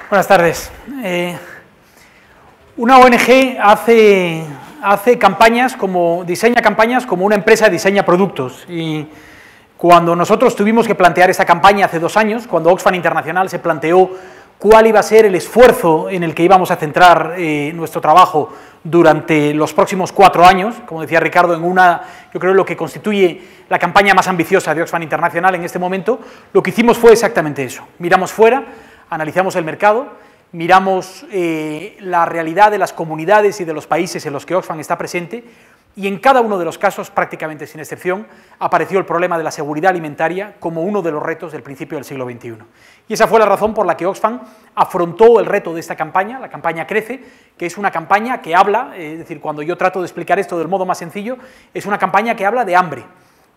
Buenas tardes. Una ONG hace campañas diseña campañas como una empresa diseña productos. Y cuando nosotros tuvimos que plantear esta campaña hace 2 años, cuando Oxfam Internacional se planteó cuál iba a ser el esfuerzo en el que íbamos a centrar nuestro trabajo durante los próximos 4 años, como decía Ricardo, yo creo lo que constituye la campaña más ambiciosa de Oxfam Internacional en este momento, lo que hicimos fue exactamente eso. Miramos fuera, analizamos el mercado, miramos la realidad de las comunidades y de los países en los que Oxfam está presente, y en cada uno de los casos, prácticamente sin excepción, apareció el problema de la seguridad alimentaria como uno de los retos del principio del siglo XXI. Y esa fue la razón por la que Oxfam afrontó el reto de esta campaña, la campaña Crece, que es una campaña que habla, es decir, cuando yo trato de explicar esto del modo más sencillo, es una campaña que habla de hambre,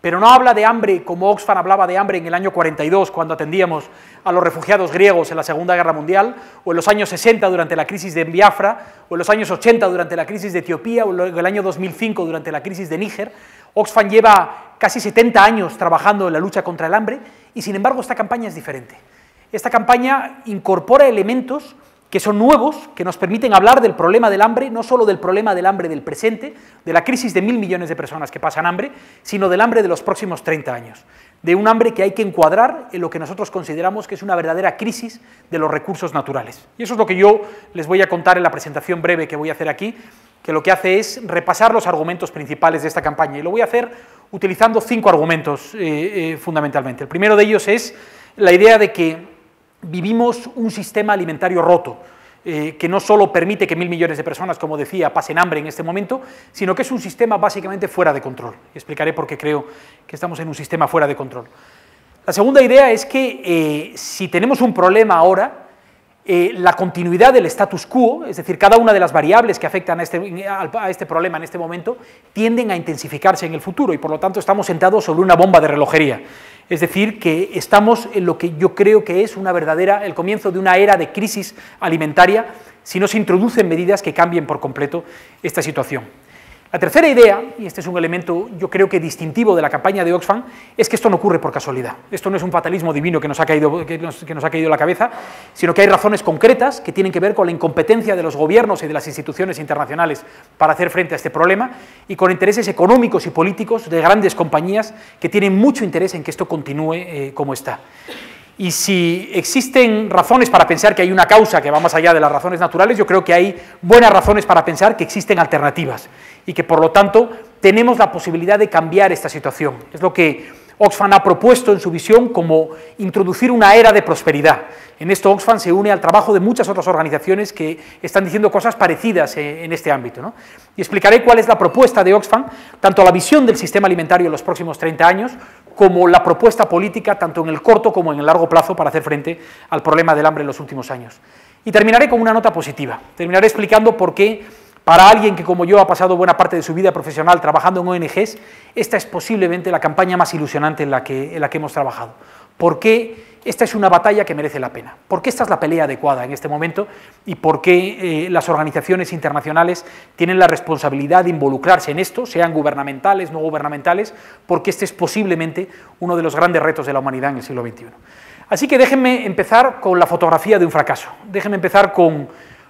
pero no habla de hambre como Oxfam hablaba de hambre en el año 42, cuando atendíamos a los refugiados griegos en la Segunda Guerra Mundial, o en los años 60 durante la crisis de Biafra, o en los años 80 durante la crisis de Etiopía, o en el año 2005 durante la crisis de Níger. Oxfam lleva casi 70 años trabajando en la lucha contra el hambre, y sin embargo esta campaña es diferente. Esta campaña incorpora elementos que son nuevos, que nos permiten hablar del problema del hambre, no solo del problema del hambre del presente, de la crisis de 1.000 millones de personas que pasan hambre, sino del hambre de los próximos 30 años, de un hambre que hay que encuadrar en lo que nosotros consideramos que es una verdadera crisis de los recursos naturales. Y eso es lo que yo les voy a contar en la presentación breve que voy a hacer aquí, que lo que hace es repasar los argumentos principales de esta campaña, y lo voy a hacer utilizando 5 argumentos fundamentalmente. El primero de ellos es la idea de que vivimos un sistema alimentario roto, que no solo permite que 1.000 millones de personas, como decía, pasen hambre en este momento, sino que es un sistema básicamente fuera de control. Y explicaré por qué creo que estamos en un sistema fuera de control. La segunda idea es que si tenemos un problema ahora, la continuidad del status quo, es decir, cada una de las variables que afectan a este problema en este momento, tienden a intensificarse en el futuro, y por lo tanto estamos sentados sobre una bomba de relojería. Es decir, que estamos en lo que yo creo que es el comienzo de una era de crisis alimentaria si no se introducen medidas que cambien por completo esta situación. La tercera idea, y este es un elemento yo creo que distintivo de la campaña de Oxfam, es que esto no ocurre por casualidad. Esto no es un fatalismo divino que nos ha caído en la cabeza, sino que hay razones concretas que tienen que ver con la incompetencia de los gobiernos y de las instituciones internacionales para hacer frente a este problema, y con intereses económicos y políticos de grandes compañías que tienen mucho interés en que esto continúe como está. Y si existen razones para pensar que hay una causa que va más allá de las razones naturales, yo creo que hay buenas razones para pensar que existen alternativas y que, por lo tanto, tenemos la posibilidad de cambiar esta situación. Es lo que Oxfam ha propuesto en su visión como introducir una era de prosperidad. En esto Oxfam se une al trabajo de muchas otras organizaciones que están diciendo cosas parecidas en este ámbito, ¿no? Y explicaré cuál es la propuesta de Oxfam, tanto la visión del sistema alimentario en los próximos 30 años, como la propuesta política, tanto en el corto como en el largo plazo, para hacer frente al problema del hambre en los últimos años. Y terminaré con una nota positiva. Terminaré explicando por qué, para alguien que como yo ha pasado buena parte de su vida profesional trabajando en ONGs, esta es posiblemente la campaña más ilusionante en la que hemos trabajado. ¿Por qué esta es una batalla que merece la pena? ¿Por qué esta es la pelea adecuada en este momento? ¿Y por qué las organizaciones internacionales tienen la responsabilidad de involucrarse en esto, sean gubernamentales, no gubernamentales? Porque este es posiblemente uno de los grandes retos de la humanidad en el siglo XXI. Así que déjenme empezar con la fotografía de un fracaso. Déjenme empezar con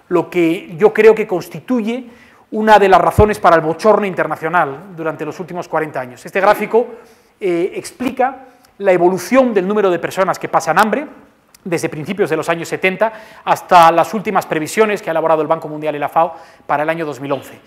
lo que yo creo que constituye una de las razones para el bochorno internacional durante los últimos 40 años. Este gráfico explica la evolución del número de personas que pasan hambre desde principios de los años 70 hasta las últimas previsiones que ha elaborado el Banco Mundial y la FAO para el año 2011.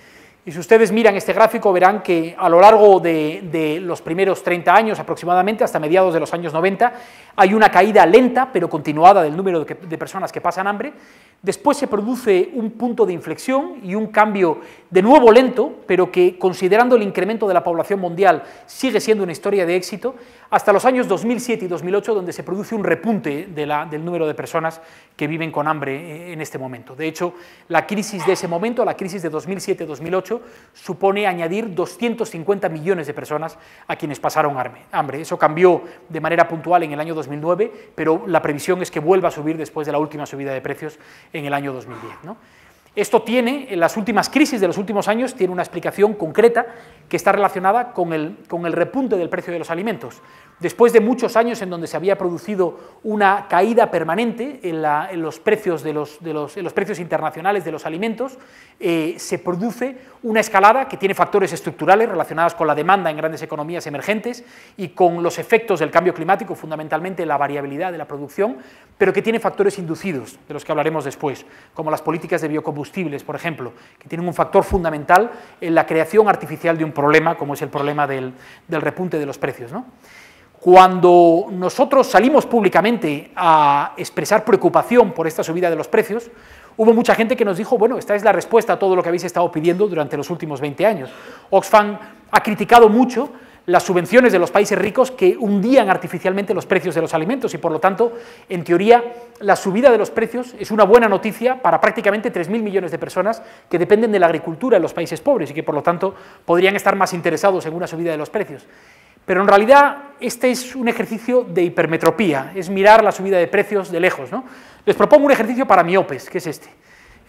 Y si ustedes miran este gráfico verán que a lo largo de los primeros 30 años aproximadamente, hasta mediados de los años 90, hay una caída lenta pero continuada del número de personas que pasan hambre. Después se produce un punto de inflexión y un cambio de nuevo lento, pero que, considerando el incremento de la población mundial, sigue siendo una historia de éxito, hasta los años 2007 y 2008, donde se produce un repunte del número de personas que viven con hambre en este momento. De hecho, la crisis de ese momento, la crisis de 2007-2008, supone añadir 250 millones de personas a quienes pasaron hambre. Eso cambió de manera puntual en el año 2009, pero la previsión es que vuelva a subir después de la última subida de precios en el año 2010, ¿no? Esto tiene, en las últimas crisis de los últimos años, tiene una explicación concreta que está relacionada con el repunte del precio de los alimentos. Después de muchos años en donde se había producido una caída permanente en los precios en los precios internacionales de los alimentos, se produce una escalada que tiene factores estructurales relacionados con la demanda en grandes economías emergentes y con los efectos del cambio climático, fundamentalmente la variabilidad de la producción, pero que tiene factores inducidos, de los que hablaremos después, como las políticas de biocombustibles, por ejemplo, que tienen un factor fundamental en la creación artificial de un problema, como es el problema del repunte de los precios, ¿no? Cuando nosotros salimos públicamente a expresar preocupación por esta subida de los precios, hubo mucha gente que nos dijo, bueno, esta es la respuesta a todo lo que habéis estado pidiendo durante los últimos 20 años. Oxfam ha criticado mucho las subvenciones de los países ricos que hundían artificialmente los precios de los alimentos y, por lo tanto, en teoría, la subida de los precios es una buena noticia para prácticamente 3.000 millones de personas que dependen de la agricultura en los países pobres y que, por lo tanto, podrían estar más interesados en una subida de los precios. Pero en realidad este es un ejercicio de hipermetropía, es mirar la subida de precios de lejos, ¿no? Les propongo un ejercicio para miopes, que es este.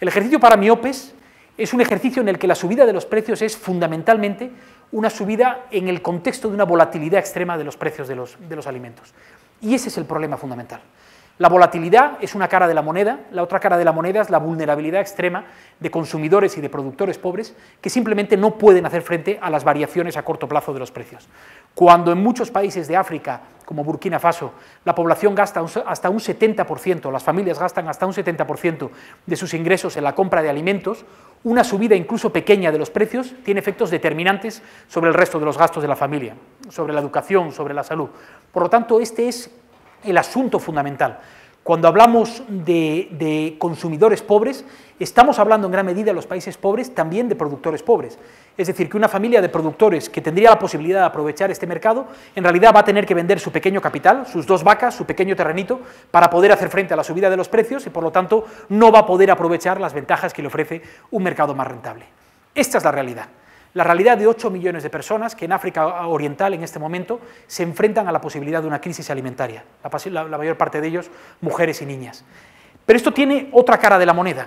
El ejercicio para miopes es un ejercicio en el que la subida de los precios es fundamentalmente una subida en el contexto de una volatilidad extrema de los precios de los alimentos. Y ese es el problema fundamental. La volatilidad es una cara de la moneda, la otra cara de la moneda es la vulnerabilidad extrema de consumidores y de productores pobres que simplemente no pueden hacer frente a las variaciones a corto plazo de los precios. Cuando en muchos países de África, como Burkina Faso, la población gasta hasta un 70%, las familias gastan hasta un 70% de sus ingresos en la compra de alimentos, una subida incluso pequeña de los precios tiene efectos determinantes sobre el resto de los gastos de la familia, sobre la educación, sobre la salud. Por lo tanto, este es el asunto fundamental. Cuando hablamos de consumidores pobres, estamos hablando en gran medida en los países pobres también de productores pobres. Es decir, que una familia de productores que tendría la posibilidad de aprovechar este mercado, en realidad va a tener que vender su pequeño capital, sus 2 vacas, su pequeño terrenito, para poder hacer frente a la subida de los precios y, por lo tanto, no va a poder aprovechar las ventajas que le ofrece un mercado más rentable. Esta es la realidad. La realidad de 8 millones de personas que en África Oriental en este momento se enfrentan a la posibilidad de una crisis alimentaria, la mayor parte de ellos mujeres y niñas. Pero esto tiene otra cara de la moneda,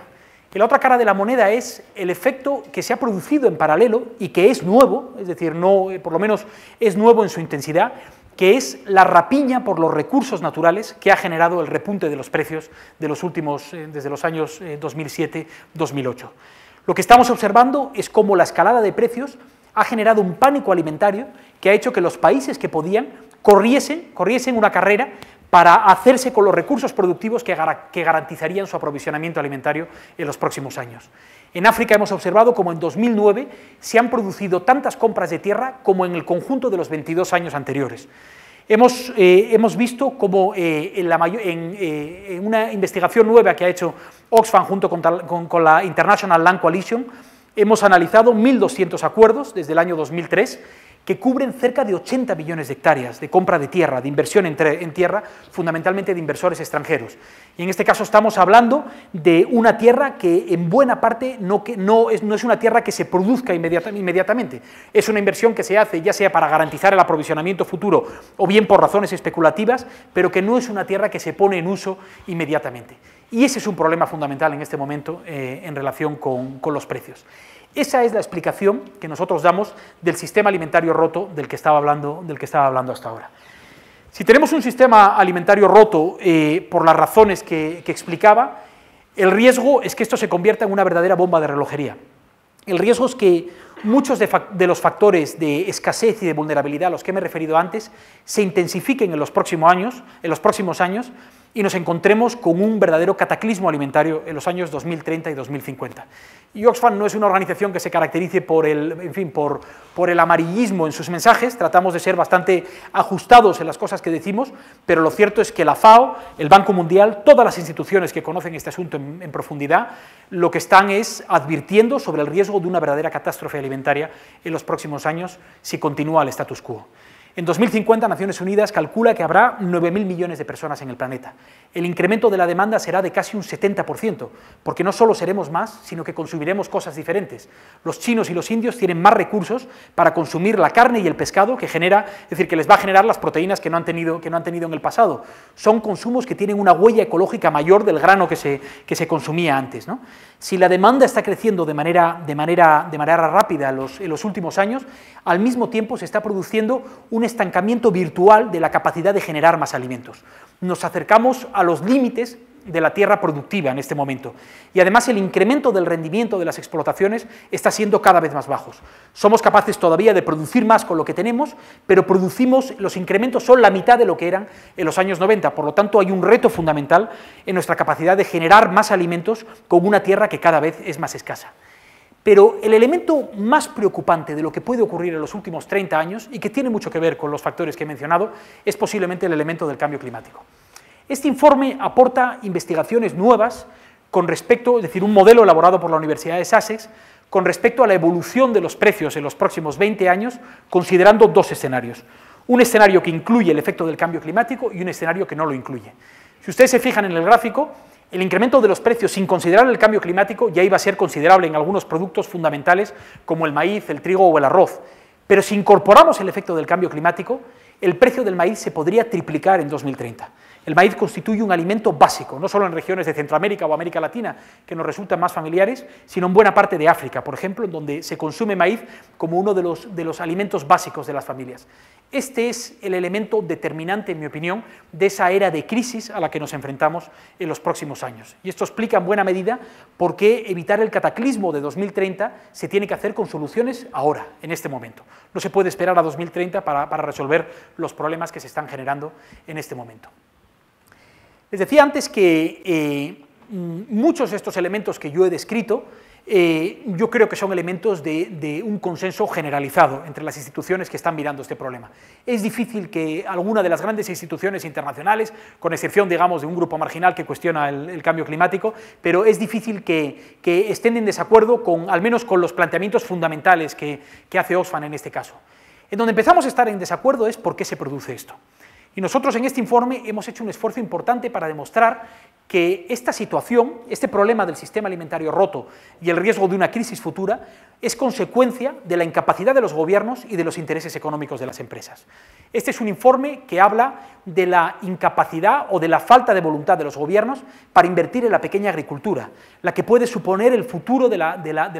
que la otra cara de la moneda es el efecto que se ha producido en paralelo y que es nuevo, es decir, no, por lo menos es nuevo en su intensidad, que es la rapiña por los recursos naturales que ha generado el repunte de los precios de los últimos, desde los años 2007-2008. Lo que estamos observando es cómo la escalada de precios ha generado un pánico alimentario que ha hecho que los países que podían corriesen una carrera para hacerse con los recursos productivos que garantizarían su aprovisionamiento alimentario en los próximos años. En África hemos observado cómo en 2009 se han producido tantas compras de tierra como en el conjunto de los 22 años anteriores. Hemos visto cómo en una investigación nueva que ha hecho Oxfam junto con la International Land Coalition, hemos analizado 1.200 acuerdos desde el año 2003 que cubren cerca de 80 millones de hectáreas de compra de tierra, de inversión en tierra, fundamentalmente de inversores extranjeros. Y en este caso estamos hablando de una tierra que en buena parte no es una tierra que se produzca inmediatamente. Es una inversión que se hace ya sea para garantizar el aprovisionamiento futuro o bien por razones especulativas, pero que no es una tierra que se pone en uso inmediatamente. Y ese es un problema fundamental en este momento en relación con los precios. Esa es la explicación que nosotros damos del sistema alimentario roto del que estaba hablando hasta ahora. Si tenemos un sistema alimentario roto por las razones que explicaba, el riesgo es que esto se convierta en una verdadera bomba de relojería. El riesgo es que muchos de los factores de escasez y de vulnerabilidad a los que me he referido antes se intensifiquen en los próximos años y nos encontremos con un verdadero cataclismo alimentario en los años 2030 y 2050. Y Oxfam no es una organización que se caracterice por el amarillismo en sus mensajes, tratamos de ser bastante ajustados en las cosas que decimos, pero lo cierto es que la FAO, el Banco Mundial, todas las instituciones que conocen este asunto en profundidad, lo que están es advirtiendo sobre el riesgo de una verdadera catástrofe alimentaria en los próximos años si continúa el status quo. En 2050, Naciones Unidas calcula que habrá 9.000 millones de personas en el planeta. El incremento de la demanda será de casi un 70%, porque no solo seremos más, sino que consumiremos cosas diferentes. Los chinos y los indios tienen más recursos para consumir la carne y el pescado que genera, es decir, que les va a generar las proteínas que no han tenido en el pasado. Son consumos que tienen una huella ecológica mayor del grano que se consumía antes, ¿no? Si la demanda está creciendo de manera rápida en los últimos años, al mismo tiempo se está produciendo un estancamiento virtual de la capacidad de generar más alimentos. Nos acercamos a los límites de la tierra productiva en este momento. Y además el incremento del rendimiento de las explotaciones está siendo cada vez más bajos. Somos capaces todavía de producir más con lo que tenemos, pero los incrementos son la mitad de lo que eran en los años 90. Por lo tanto, hay un reto fundamental en nuestra capacidad de generar más alimentos con una tierra que cada vez es más escasa. Pero el elemento más preocupante de lo que puede ocurrir en los últimos 30 años, y que tiene mucho que ver con los factores que he mencionado, es posiblemente el elemento del cambio climático. Este informe aporta investigaciones nuevas con respecto, es decir, un modelo elaborado por la Universidad de Sussex, con respecto a la evolución de los precios en los próximos 20 años, considerando dos escenarios. Un escenario que incluye el efecto del cambio climático y un escenario que no lo incluye. Si ustedes se fijan en el gráfico, el incremento de los precios sin considerar el cambio climático ya iba a ser considerable en algunos productos fundamentales como el maíz, el trigo o el arroz. Pero si incorporamos el efecto del cambio climático, el precio del maíz se podría triplicar en 2030. El maíz constituye un alimento básico, no solo en regiones de Centroamérica o América Latina, que nos resultan más familiares, sino en buena parte de África, por ejemplo, en donde se consume maíz como uno de los alimentos básicos de las familias. Este es el elemento determinante, en mi opinión, de esa era de crisis a la que nos enfrentamos en los próximos años. Y esto explica en buena medida por qué evitar el cataclismo de 2030 se tiene que hacer con soluciones ahora, en este momento. No se puede esperar a 2030 para resolver los problemas que se están generando en este momento. Les decía antes que muchos de estos elementos que yo he descrito, yo creo que son elementos de un consenso generalizado entre las instituciones que están mirando este problema. Es difícil que alguna de las grandes instituciones internacionales, con excepción, digamos, de un grupo marginal que cuestiona el cambio climático, pero es difícil que estén en desacuerdo al menos con los planteamientos fundamentales que hace Oxfam en este caso. En donde empezamos a estar en desacuerdo es por qué se produce esto. Y nosotros en este informe hemos hecho un esfuerzo importante para demostrar que esta situación, este problema del sistema alimentario roto y el riesgo de una crisis futura, es consecuencia de la incapacidad de los gobiernos y de los intereses económicos de las empresas. Este es un informe que habla de la incapacidad o de la falta de voluntad de los gobiernos para invertir en la pequeña agricultura, la que puede suponer el futuro del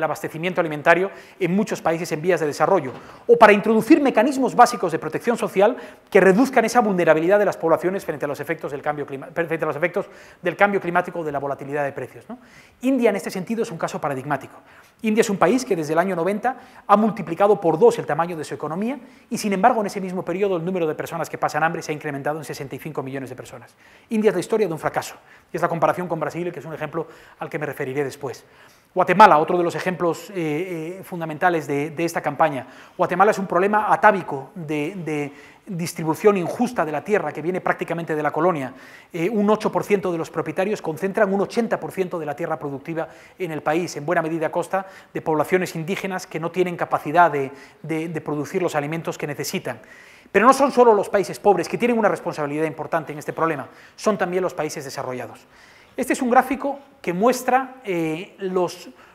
abastecimiento alimentario en muchos países en vías de desarrollo, o para introducir mecanismos básicos de protección social que reduzcan esa vulnerabilidad de las poblaciones frente a los efectos del cambio climático o de la volatilidad de precios, ¿no? India, en este sentido, es un caso paradigmático. India es un país que desde el año 90 ha multiplicado por 2 el tamaño de su economía y, sin embargo, en ese mismo periodo el número de personas que pasan hambre se ha incrementado en 65 millones de personas. India es la historia de un fracaso. Y es la comparación con Brasil, que es un ejemplo al que me referiré después. Guatemala, otro de los ejemplos fundamentales de esta campaña. Guatemala es un problema atávico de distribución injusta de la tierra que viene prácticamente de la colonia. Un 8% de los propietarios concentran un 80% de la tierra productiva en el país, en buena medida a costa de poblaciones indígenas que no tienen capacidad de producir los alimentos que necesitan. Pero no son solo los países pobres que tienen una responsabilidad importante en este problema, son también los países desarrollados. Este es un gráfico que muestra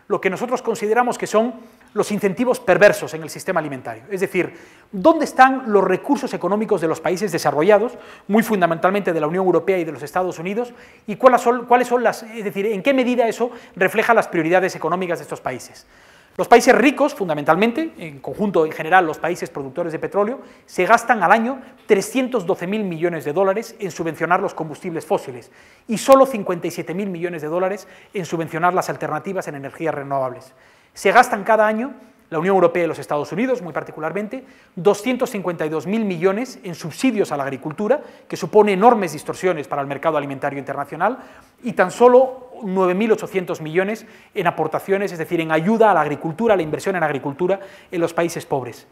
lo que nosotros consideramos que son los incentivos perversos en el sistema alimentario. Es decir, ¿dónde están los recursos económicos de los países desarrollados, muy fundamentalmente de la Unión Europea y de los Estados Unidos, y cuáles son es decir, en qué medida eso refleja las prioridades económicas de estos países? Los países ricos, fundamentalmente, en conjunto, en general, los países productores de petróleo, se gastan al año 312.000 millones de dólares en subvencionar los combustibles fósiles y solo 57.000 millones de dólares en subvencionar las alternativas en energías renovables. Se gastan cada año, la Unión Europea y los Estados Unidos, muy particularmente, 252.000 millones en subsidios a la agricultura, que supone enormes distorsiones para el mercado alimentario internacional, y tan solo 9.800 millones en aportaciones, es decir, en ayuda a la agricultura, a la inversión en agricultura en los países pobres.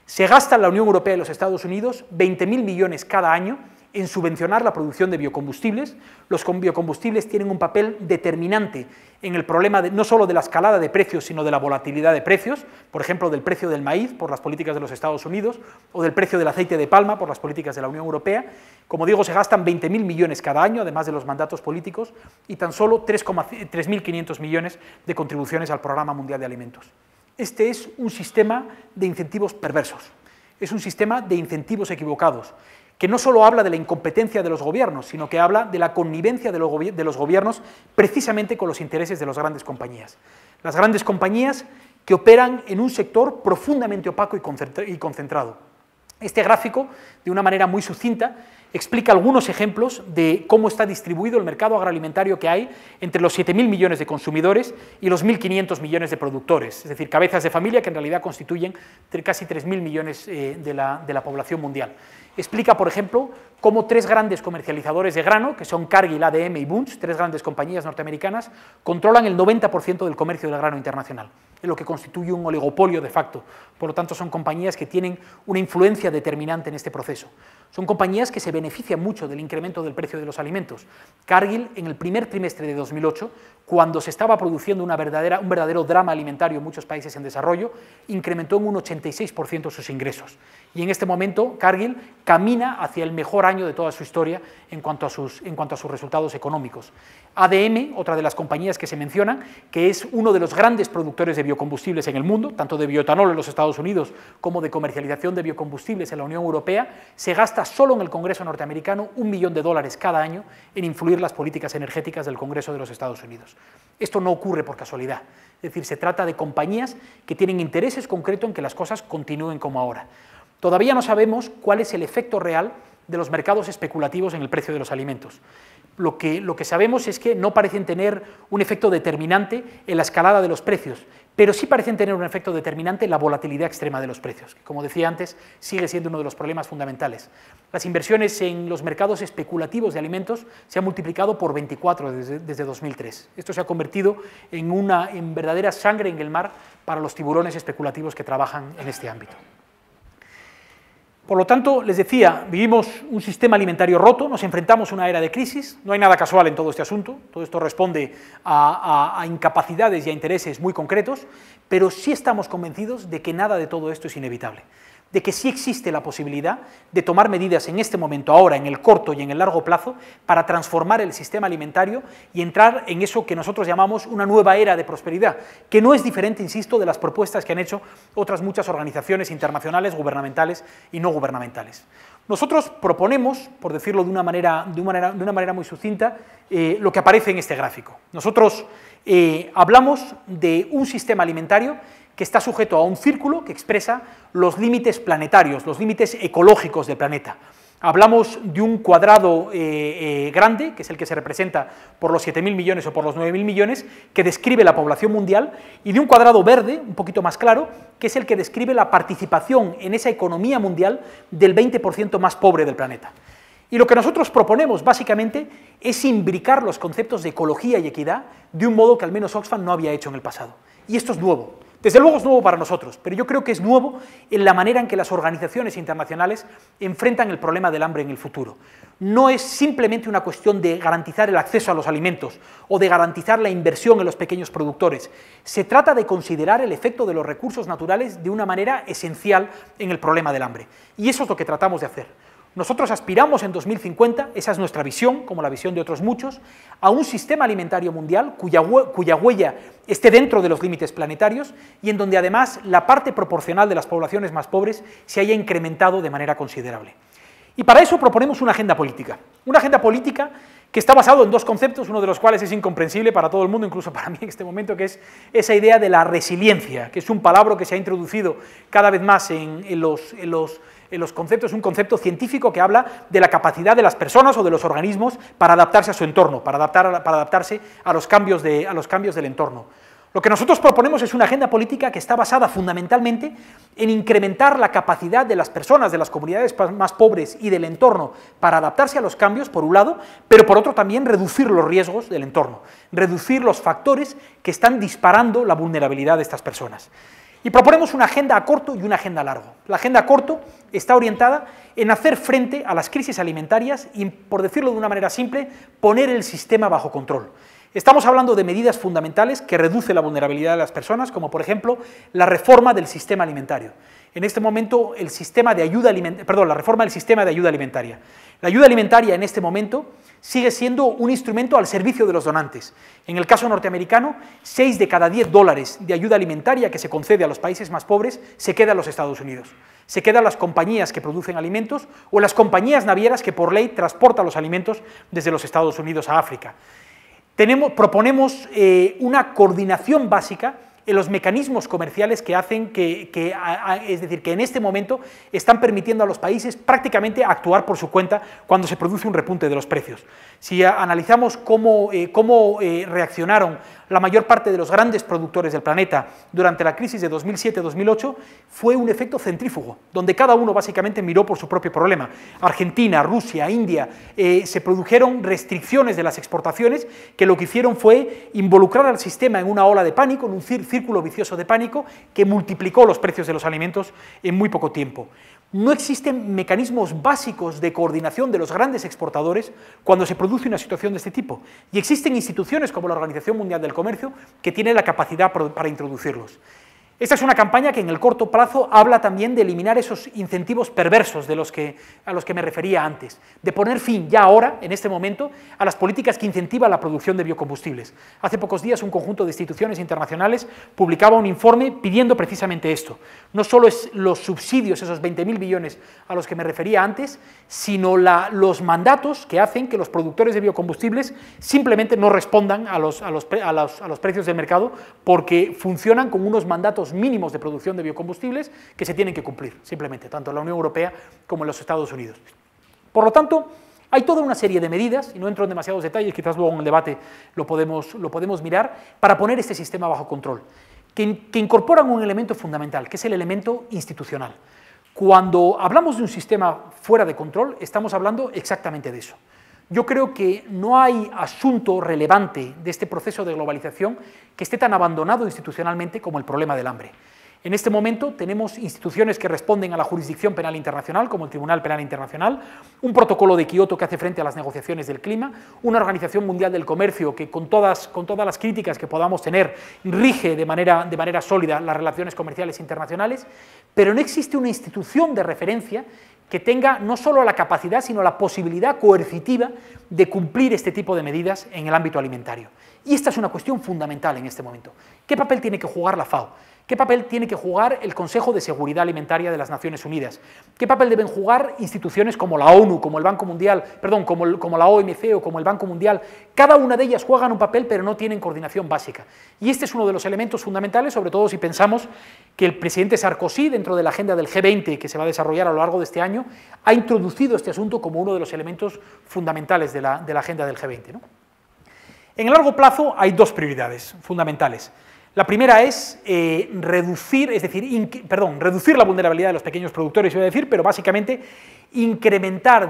Se gasta en la Unión Europea y los Estados Unidos 20.000 millones cada año en subvencionar la producción de biocombustibles. Los biocombustibles tienen un papel determinante en el problema no solo de la escalada de precios, sino de la volatilidad de precios, por ejemplo, del precio del maíz por las políticas de los Estados Unidos o del precio del aceite de palma por las políticas de la Unión Europea. Como digo, se gastan 20.000 millones cada año, además de los mandatos políticos, y tan solo 3.500 millones de contribuciones al Programa Mundial de Alimentos. Este es un sistema de incentivos perversos, es un sistema de incentivos equivocados, que no solo habla de la incompetencia de los gobiernos, sino que habla de la connivencia de los gobiernos precisamente con los intereses de las grandes compañías. Las grandes compañías que operan en un sector profundamente opaco y concentrado. Este gráfico, de una manera muy sucinta, explica algunos ejemplos de cómo está distribuido el mercado agroalimentario que hay entre los 7.000 millones de consumidores y los 1.500 millones de productores, es decir, cabezas de familia que en realidad constituyen casi 3.000 millones de la población mundial. Explica, por ejemplo, cómo 3 grandes comercializadores de grano, que son Cargill, ADM y Bunge, 3 grandes compañías norteamericanas, controlan el 90% del comercio del grano internacional, en lo que constituye un oligopolio de facto. Por lo tanto, son compañías que tienen una influencia determinante en este proceso. Son compañías que se benefician mucho del incremento del precio de los alimentos. Cargill, en el primer trimestre de 2008, cuando se estaba produciendo un verdadero drama alimentario en muchos países en desarrollo, incrementó en un 86% sus ingresos. Y en este momento, Cargill camina hacia el mejor año de toda su historia en cuanto a sus resultados económicos. ADM, otra de las compañías que se mencionan, que es uno de los grandes productores de biocombustibles en el mundo, tanto de bioetanol en los Estados Unidos como de comercialización de biocombustibles en la Unión Europea, se gasta solo en el Congreso norteamericano $1 millón cada año en influir las políticas energéticas del Congreso de los Estados Unidos. Esto no ocurre por casualidad, es decir, se trata de compañías que tienen intereses concretos en que las cosas continúen como ahora. Todavía no sabemos cuál es el efecto real de los mercados especulativos en el precio de los alimentos. Lo que sabemos es que no parecen tener un efecto determinante en la escalada de los precios, pero sí parecen tener un efecto determinante en la volatilidad extrema de los precios, que, como decía antes, sigue siendo uno de los problemas fundamentales. Las inversiones en los mercados especulativos de alimentos se han multiplicado por 24 desde 2003. Esto se ha convertido en verdadera sangre en el mar para los tiburones especulativos que trabajan en este ámbito. Por lo tanto, les decía, vivimos un sistema alimentario roto, nos enfrentamos a una era de crisis, no hay nada casual en todo este asunto, todo esto responde a incapacidades y a intereses muy concretos, pero sí estamos convencidos de que nada de todo esto es inevitable, de que sí existe la posibilidad de tomar medidas en este momento, ahora, en el corto y en el largo plazo, para transformar el sistema alimentario y entrar en eso que nosotros llamamos una nueva era de prosperidad, que no es diferente, insisto, de las propuestas que han hecho otras muchas organizaciones internacionales, gubernamentales y no gubernamentales. Nosotros proponemos, por decirlo de una manera muy sucinta, lo que aparece en este gráfico. Nosotros hablamos de un sistema alimentario que está sujeto a un círculo que expresa los límites planetarios, los límites ecológicos del planeta. Hablamos de un cuadrado grande, que es el que se representa por los 7.000 millones o por los 9.000 millones, que describe la población mundial, y de un cuadrado verde, un poquito más claro, que es el que describe la participación en esa economía mundial del 20% más pobre del planeta. Y lo que nosotros proponemos, básicamente, es imbricar los conceptos de ecología y equidad de un modo que al menos Oxfam no había hecho en el pasado. Y esto es nuevo. Desde luego es nuevo para nosotros, pero yo creo que es nuevo en la manera en que las organizaciones internacionales enfrentan el problema del hambre en el futuro. No es simplemente una cuestión de garantizar el acceso a los alimentos o de garantizar la inversión en los pequeños productores. Se trata de considerar el efecto de los recursos naturales de una manera esencial en el problema del hambre. Y eso es lo que tratamos de hacer. Nosotros aspiramos en 2050, esa es nuestra visión, como la visión de otros muchos, a un sistema alimentario mundial cuya huella esté dentro de los límites planetarios y en donde además la parte proporcional de las poblaciones más pobres se haya incrementado de manera considerable. Y para eso proponemos una agenda política que está basada en 2 conceptos, uno de los cuales es incomprensible para todo el mundo, incluso para mí en este momento, que es esa idea de la resiliencia, que es un palabra que se ha introducido cada vez más en los conceptos, un concepto científico que habla de la capacidad de las personas o de los organismos para adaptarse a su entorno, para adaptarse a los cambios del entorno. Lo que nosotros proponemos es una agenda política que está basada fundamentalmente en incrementar la capacidad de las personas, de las comunidades más pobres y del entorno para adaptarse a los cambios, por un lado, pero por otro también reducir los riesgos del entorno, reducir los factores que están disparando la vulnerabilidad de estas personas. Y proponemos una agenda a corto y una agenda a largo. La agenda a corto está orientada en hacer frente a las crisis alimentarias y, por decirlo de una manera simple, poner el sistema bajo control. Estamos hablando de medidas fundamentales que reducen la vulnerabilidad de las personas, como por ejemplo la reforma del sistema alimentario. En este momento, la reforma del sistema de ayuda alimentaria. La ayuda alimentaria en este momento sigue siendo un instrumento al servicio de los donantes. En el caso norteamericano, 6 de cada 10 dólares de ayuda alimentaria que se concede a los países más pobres se queda en los Estados Unidos. Se quedan las compañías que producen alimentos o las compañías navieras que por ley transportan los alimentos desde los Estados Unidos a África. Proponemos una coordinación básica en los mecanismos comerciales que hacen es decir, que en este momento están permitiendo a los países prácticamente actuar por su cuenta cuando se produce un repunte de los precios. Si analizamos cómo reaccionaron la mayor parte de los grandes productores del planeta durante la crisis de 2007-2008, fue un efecto centrífugo, donde cada uno básicamente miró por su propio problema. Argentina, Rusia, India, se produjeron restricciones de las exportaciones que lo que hicieron fue involucrar al sistema en una ola de pánico, en un círculo vicioso de pánico que multiplicó los precios de los alimentos en muy poco tiempo. No existen mecanismos básicos de coordinación de los grandes exportadores cuando se produce una situación de este tipo, y existen instituciones como la Organización Mundial del Comercio que tienen la capacidad para introducirlos. Esta es una campaña que en el corto plazo habla también de eliminar esos incentivos perversos a los que me refería antes, de poner fin ya ahora, en este momento, a las políticas que incentivan la producción de biocombustibles. Hace pocos días un conjunto de instituciones internacionales publicaba un informe pidiendo precisamente esto. No solo es los subsidios, esos 20.000 billones a los que me refería antes, sino los mandatos que hacen que los productores de biocombustibles simplemente no respondan a los precios del mercado porque funcionan con unos mandatos mínimos de producción de biocombustibles que se tienen que cumplir, simplemente, tanto en la Unión Europea como en los Estados Unidos. Por lo tanto, hay toda una serie de medidas, y no entro en demasiados detalles, quizás luego en el debate lo podemos mirar, para poner este sistema bajo control, que incorporan un elemento fundamental, que es el elemento institucional. Cuando hablamos de un sistema fuera de control, estamos hablando exactamente de eso. Yo creo que no hay asunto relevante de este proceso de globalización que esté tan abandonado institucionalmente como el problema del hambre. En este momento tenemos instituciones que responden a la jurisdicción penal internacional, como el Tribunal Penal Internacional, un protocolo de Kioto que hace frente a las negociaciones del clima, una Organización Mundial del Comercio que con todas las críticas que podamos tener rige de manera sólida las relaciones comerciales internacionales, pero no existe una institución de referencia que tenga no solo la capacidad, sino la posibilidad coercitiva de cumplir este tipo de medidas en el ámbito alimentario. Y esta es una cuestión fundamental en este momento. ¿Qué papel tiene que jugar la FAO? ¿Qué papel tiene que jugar el Consejo de Seguridad Alimentaria de las Naciones Unidas? ¿Qué papel deben jugar instituciones como la ONU, como el Banco Mundial, como la OMC o como el Banco Mundial? Cada una de ellas juegan un papel, pero no tienen coordinación básica. Y este es uno de los elementos fundamentales, sobre todo si pensamos que el presidente Sarkozy, dentro de la agenda del G20 que se va a desarrollar a lo largo de este año, ha introducido este asunto como uno de los elementos fundamentales de la agenda del G20, ¿no? En el largo plazo hay dos prioridades fundamentales. La primera es reducir la vulnerabilidad de los pequeños productores, iba a decir, pero básicamente incrementar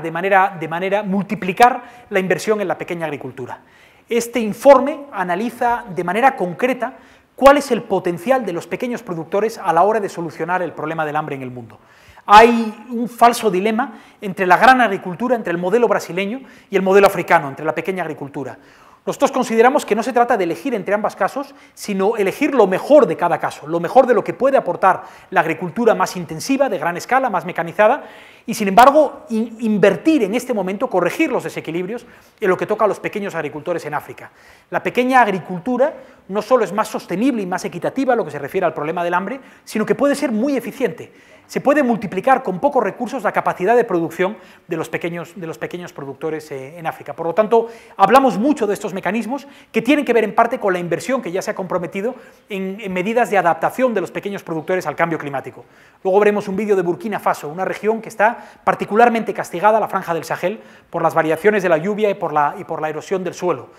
multiplicar la inversión en la pequeña agricultura. Este informe analiza de manera concreta cuál es el potencial de los pequeños productores a la hora de solucionar el problema del hambre en el mundo. Hay un falso dilema entre la gran agricultura, entre el modelo brasileño y el modelo africano, entre la pequeña agricultura. Nosotros consideramos que no se trata de elegir entre ambos casos, sino elegir lo mejor de cada caso, lo mejor de lo que puede aportar la agricultura más intensiva, de gran escala, más mecanizada, y sin embargo invertir en este momento, corregir los desequilibrios en lo que toca a los pequeños agricultores en África. La pequeña agricultura no solo es más sostenible y más equitativa en lo que se refiere al problema del hambre, sino que puede ser muy eficiente. Se puede multiplicar con pocos recursos la capacidad de producción de los pequeños productores en África. Por lo tanto, hablamos mucho de estos mecanismos que tienen que ver en parte con la inversión que ya se ha comprometido en medidas de adaptación de los pequeños productores al cambio climático. Luego veremos un vídeo de Burkina Faso, una región que está particularmente castigada, la franja del Sahel, por las variaciones de la lluvia y por la erosión del suelo.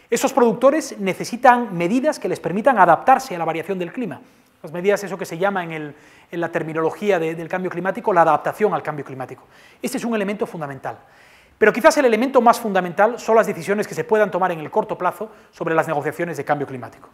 Esos productores necesitan medidas que les permitan adaptarse a la variación del clima. Las medidas, eso que se llama en la terminología del cambio climático, la adaptación al cambio climático. Este es un elemento fundamental. Pero quizás el elemento más fundamental son las decisiones que se puedan tomar en el corto plazo sobre las negociaciones de cambio climático.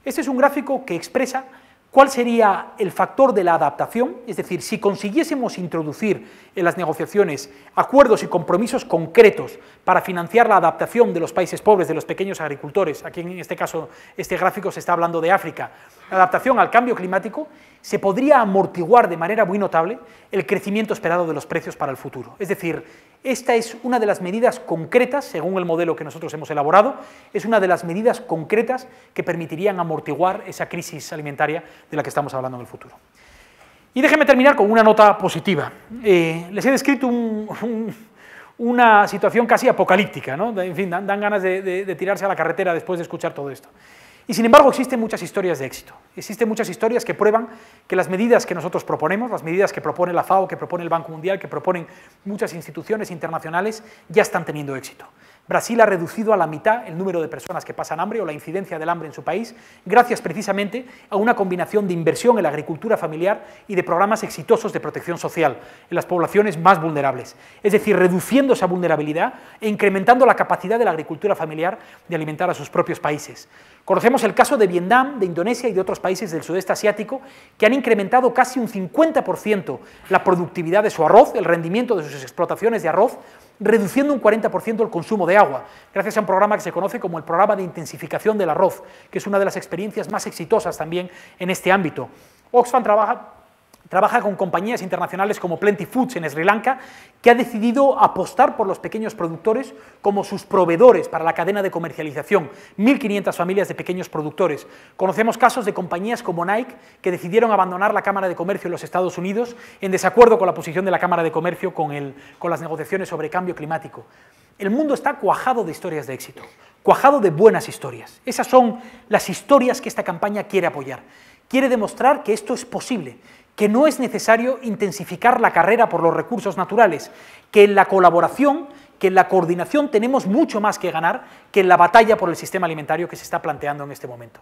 Este es un gráfico que expresa cuál sería el factor de la adaptación, es decir, si consiguiésemos introducir en las negociaciones acuerdos y compromisos concretos para financiar la adaptación de los países pobres, de los pequeños agricultores, aquí en este caso este gráfico se está hablando de África, la adaptación al cambio climático, se podría amortiguar de manera muy notable el crecimiento esperado de los precios para el futuro. Es decir, esta es una de las medidas concretas, según el modelo que nosotros hemos elaborado, es una de las medidas concretas que permitirían amortiguar esa crisis alimentaria de la que estamos hablando en el futuro. Y déjenme terminar con una nota positiva. Les he descrito una situación casi apocalíptica, ¿no? En fin, dan ganas de tirarse a la carretera después de escuchar todo esto. Y sin embargo existen muchas historias de éxito, existen muchas historias que prueban que las medidas que nosotros proponemos, las medidas que propone la FAO, que propone el Banco Mundial, que proponen muchas instituciones internacionales, ya están teniendo éxito. Brasil ha reducido a la mitad el número de personas que pasan hambre o la incidencia del hambre en su país, gracias precisamente a una combinación de inversión en la agricultura familiar y de programas exitosos de protección social en las poblaciones más vulnerables. Es decir, reduciendo esa vulnerabilidad e incrementando la capacidad de la agricultura familiar de alimentar a sus propios países. Conocemos el caso de Vietnam, de Indonesia y de otros países del sudeste asiático que han incrementado casi un 50% la productividad de su arroz, el rendimiento de sus explotaciones de arroz, reduciendo un 40% el consumo de agua, gracias a un programa que se conoce como el Programa de Intensificación del Arroz, que es una de las experiencias más exitosas también en este ámbito. Oxfam trabaja con compañías internacionales como Plenty Foods en Sri Lanka, que ha decidido apostar por los pequeños productores como sus proveedores para la cadena de comercialización, 1.500 familias de pequeños productores. Conocemos casos de compañías como Nike que decidieron abandonar la Cámara de Comercio en los Estados Unidos en desacuerdo con la posición de la Cámara de Comercio con las negociaciones sobre cambio climático. El mundo está cuajado de historias de éxito, cuajado de buenas historias. Esas son las historias que esta campaña quiere apoyar. Quiere demostrar que esto es posible, que no es necesario intensificar la carrera por los recursos naturales, que en la colaboración, que en la coordinación tenemos mucho más que ganar que en la batalla por el sistema alimentario que se está planteando en este momento.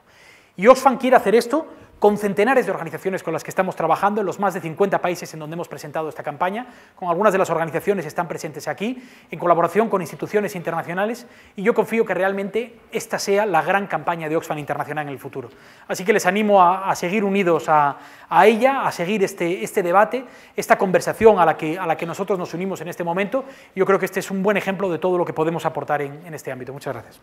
Y Oxfam quiere hacer esto con centenares de organizaciones con las que estamos trabajando en los más de 50 países en donde hemos presentado esta campaña, con algunas de las organizaciones que están presentes aquí, en colaboración con instituciones internacionales, y yo confío que realmente esta sea la gran campaña de Oxfam Internacional en el futuro. Así que les animo a seguir unidos a ella, a seguir este debate, esta conversación a la que nosotros nos unimos en este momento. Yo creo que este es un buen ejemplo de todo lo que podemos aportar en este ámbito. Muchas gracias.